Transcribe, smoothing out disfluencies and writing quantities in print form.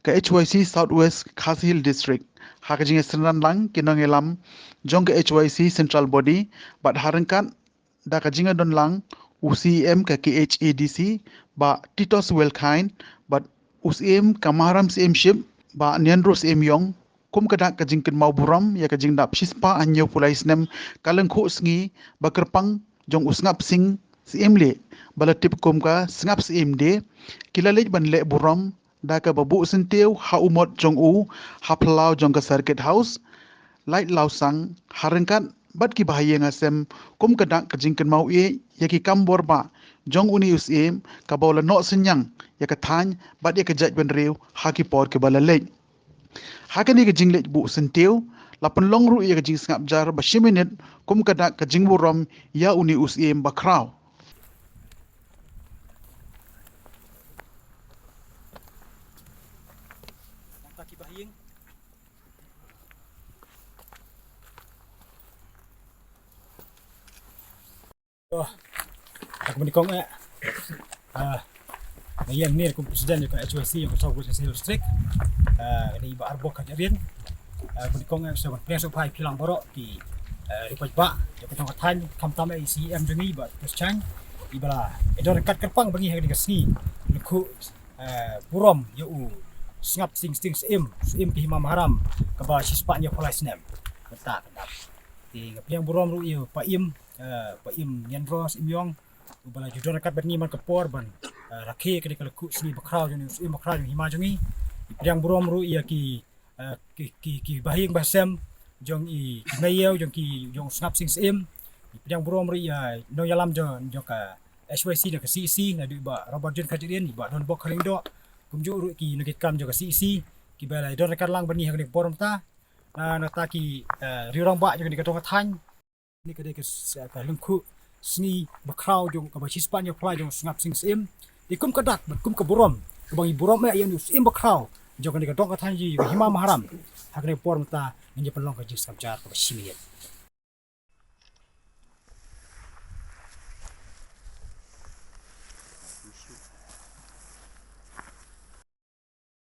ke HYC Southwest Khas Hill District hakajing Senan lang kinong elam jong ke HYC Central Body bat harengkat da kajing don lang UCM ke KHADC ba Titos Wellkind bat UCM Kamaram CEM ship ba Niandro CEM Yong kum kadak jingkynmaw buram ya kajing dap shispa anyo pulai snem kaleng khu sngi ba kerpang jong Sngap Singh Syiem le balatip kum ka Sngap Syiem de kilalej ban le buram da ka babu syntiew ha umot jong u ha plau jong ka circuit house light lau sang harengkat bat ki bahaya ngasem kum kadak jingkynmaw e ya ki kambor ba jong uni UCM ka bola no senyang ya ka thany bat ya ka jaj ban rew ha ki por ke balalej hakani ke jinglej bu syntiew lapan long ru ya ke jing sngap jar ba 10 minit kum kada ke jing buram ya uni UCM ba kraw taki bahing aku menikong ngayon ni kung presiden yung HYC yung Southwest District ini iba arbok kajarin menikong sa prensa pai pilang borok di ripat ba yung katong katan kamtama CEM jengi ba terus chang ibala edor kat kerpang bagi hari kesni ku burom yo Sngap Singh Syiem pihima maharam kaba sispanya polisnem tak di ngapiang burom ru yo paim Niandro CEM Yong ubala judon kat berni man kepor ban rakhe kene kala ku sni bakraw jeni CEM bakraw jeni hima jengi ipiang burom ru ia ki bahing basem jong i mayew jong jong Sngap Singh Syiem ipiang burom ru ia no yalam jong ka HYC dan ka CEC na di ba Robert Jen kadirin ba don bok kering do kumju ru ki nagit kam jong ka CEC ki bala don kat lang berni hang porom ta na ta ki riurang ba jong di katong thany ni kadai ka lengku sni bakraw jong ka basispan yo play jong Sngap Singh Syiem ikum kadak kum ka burom kubang burom ya yang Syiem bakraw jong ka dong ka thanji hima maharam hakne por mata ngi pelong ka jis kapjar ka 10 minit